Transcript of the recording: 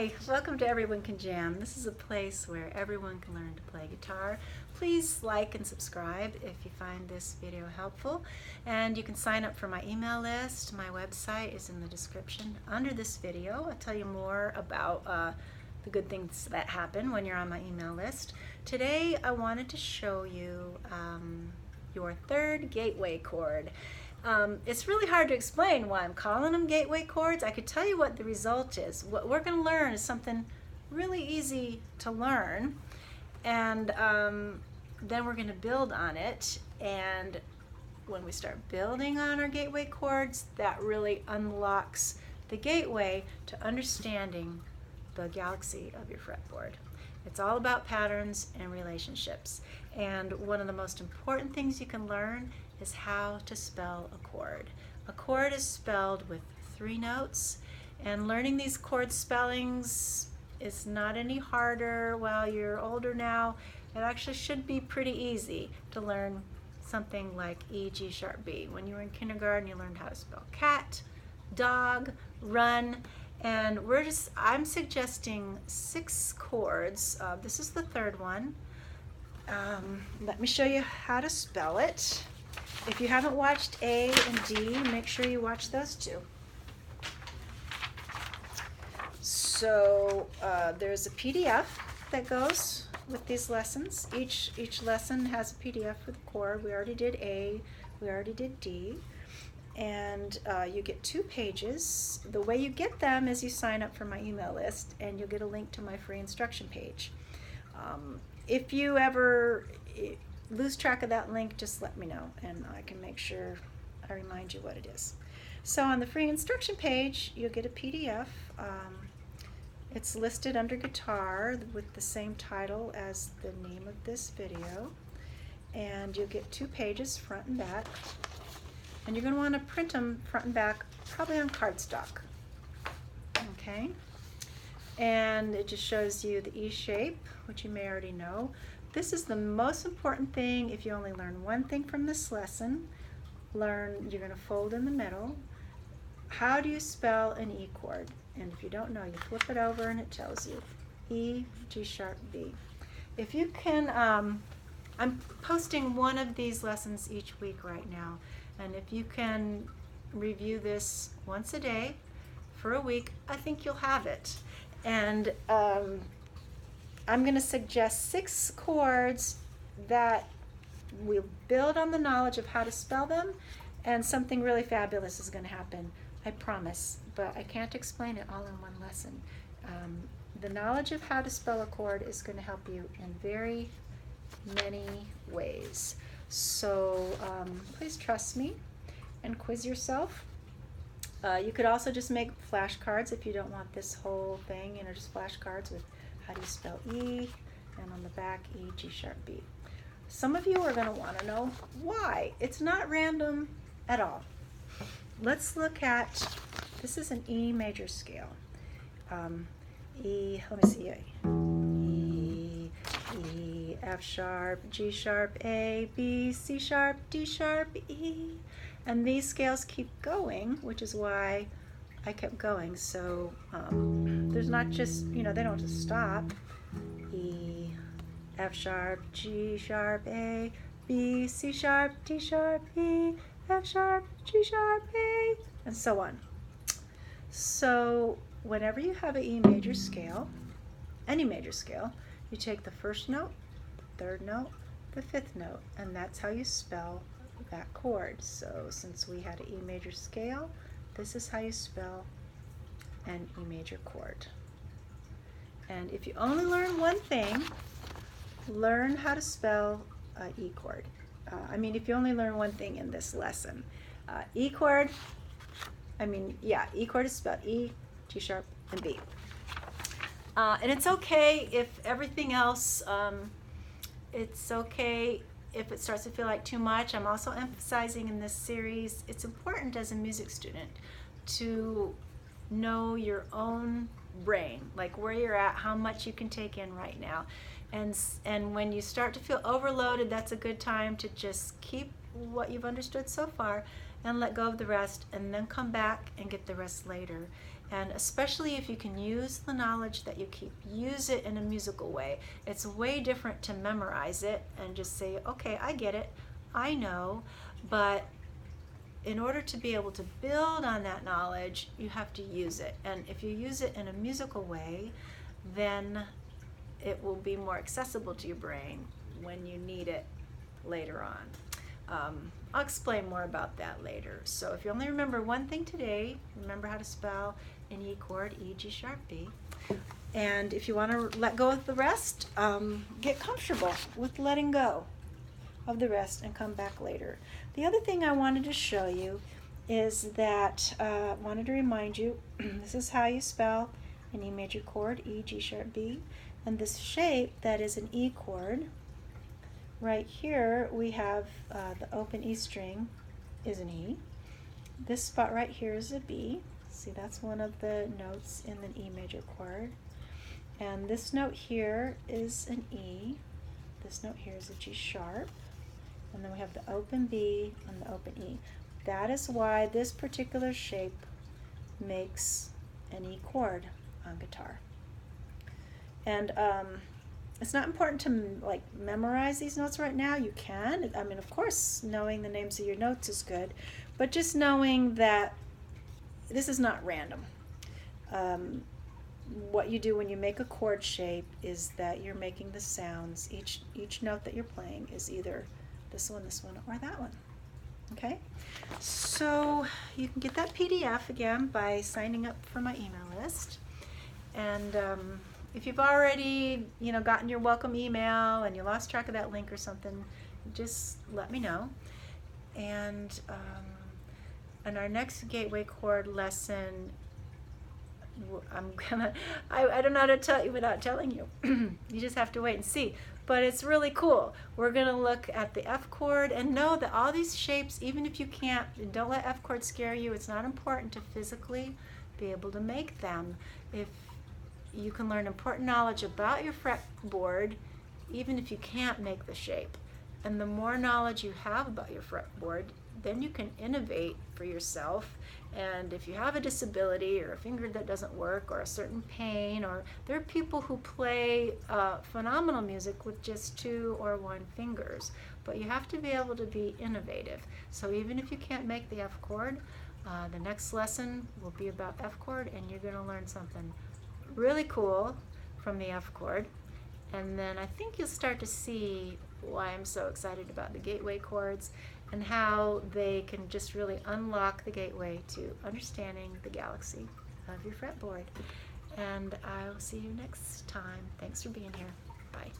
Hi, welcome to Everyone Can Jam. This is a place where everyone can learn to play guitar. Please like and subscribe if you find this video helpful. And you can sign up for my email list. My website is in the description under this video. I'll tell you more about the good things that happen when you're on my email list. Today I wanted to show you your third gateway chord. It's really hard to explain why I'm calling them gateway chords. I could tell you what the result is. What we're going to learn is something really easy to learn, and then we're going to build on it. And when we start building on our gateway chords, that really unlocks the gateway to understanding the galaxy of your fretboard. It's all about patterns and relationships. And one of the most important things you can learn is how to spell a chord. A chord is spelled with 3 notes, and learning these chord spellings is not any harder while you're older now. It actually should be pretty easy to learn something like E, G sharp, B. When you were in kindergarten, you learned how to spell cat, dog, run, and I'm suggesting 6 chords. This is the 3rd one. Let me show you how to spell it. If you haven't watched A and D, make sure you watch those too. So there's a PDF that goes with these lessons. Each lesson has a PDF with a chord. We already did A, we already did D, and you get 2 pages. The way you get them is you sign up for my email list, and you'll get a link to my free instruction page. If you ever lose track of that link, just let me know and I can make sure I remind you what it is. So on the free instruction page, you'll get a PDF. It's listed under guitar with the same title as the name of this video, and you'll get 2 pages, front and back, and you're going to want to print them front and back, probably on cardstock. Okay, and it just shows you the E shape, which you may already know. This is the most important thing. If you only learn one thing from this lesson, you're going to fold in the middle. How do you spell an E chord? And if you don't know, you flip it over and it tells you E, G sharp, B. If you can, I'm posting one of these lessons each week right now, and if you can review this once a day for a week, I think you'll have it. And I'm going to suggest 6 chords that will build on the knowledge of how to spell them, and something really fabulous is going to happen. I promise, but I can't explain it all in one lesson. The knowledge of how to spell a chord is going to help you in very many ways. So please trust me and quiz yourself. You could also just make flashcards if you don't want this whole thing, just flashcards with how do you spell E, and on the back, E, G sharp, B. Some of you are going to want to know why. It's not random at all. Let's look at, this is an E major scale. E, let me see, E, F sharp, G sharp, A, B, C sharp, D sharp, E. And these scales keep going, which is why I kept going. So there's not just, they don't just stop. E, F sharp, G sharp, A, B, C sharp, D sharp, E, F sharp, G sharp, A, and so on. So whenever you have an E major scale, any major scale, you take the 1st note, 3rd note, the 5th note, and that's how you spell that chord. So since we had an E major scale, this is how you spell an E major chord. And if you only learn one thing, learn how to spell an E chord. If you only learn one thing in this lesson, E chord, E chord is spelled E, G sharp, and B. And it's okay if everything else, it's okay if it starts to feel like too much. I'm also emphasizing in this series, it's important as a music student to know your own brain, like where you're at, how much you can take in right now. And when you start to feel overloaded, that's a good time to just keep what you've understood so far and let go of the rest, and then come back and get the rest later. And especially if you can use the knowledge that you keep, use it in a musical way. It's way different to memorize it and just say, okay, I get it, I know, but in order to be able to build on that knowledge, you have to use it. And if you use it in a musical way, then it will be more accessible to your brain when you need it later on. I'll explain more about that later. So if you only remember one thing today, remember how to spell an E chord, E, G sharp, B. And if you want to let go of the rest, get comfortable with letting go of the rest and come back later. The other thing I wanted to show you is that I wanted to remind you, this is how you spell an E major chord, E, G sharp, B. And this shape that is an E chord, right here we have the open E string is an E. This spot right here is a B. See, that's one of the notes in the E major chord. And this note here is an E. This note here is a G sharp. And then we have the open B and the open E. That is why this particular shape makes an E chord on guitar. And it's not important to like memorize these notes right now. You can. I mean, of course, knowing the names of your notes is good, but just knowing that this is not random. What you do when you make a chord shape is that you're making the sounds. Each note that you're playing is either this one, or that one. Okay? So you can get that PDF again by signing up for my email list. And if you've already, gotten your welcome email and you lost track of that link or something, just let me know. And in our next gateway chord lesson, I don't know how to tell you without telling you. You just have to wait and see. But it's really cool. We're going to look at the F chord and know that all these shapes, even if you can't, and don't let F chord scare you, it's not important to physically be able to make them. If you can learn important knowledge about your fretboard, even if you can't make the shape. And the more knowledge you have about your fretboard, then you can innovate for yourself. And if you have a disability or a finger that doesn't work or a certain pain, or there are people who play phenomenal music with just 2 or 1 fingers, but you have to be able to be innovative. So even if you can't make the F chord, the next lesson will be about F chord, and you're going to learn something really cool from the F chord. And then I think you'll start to see why I'm so excited about the gateway chords and how they can just really unlock the gateway to understanding the galaxy of your fretboard. And I'll see you next time. Thanks for being here. Bye.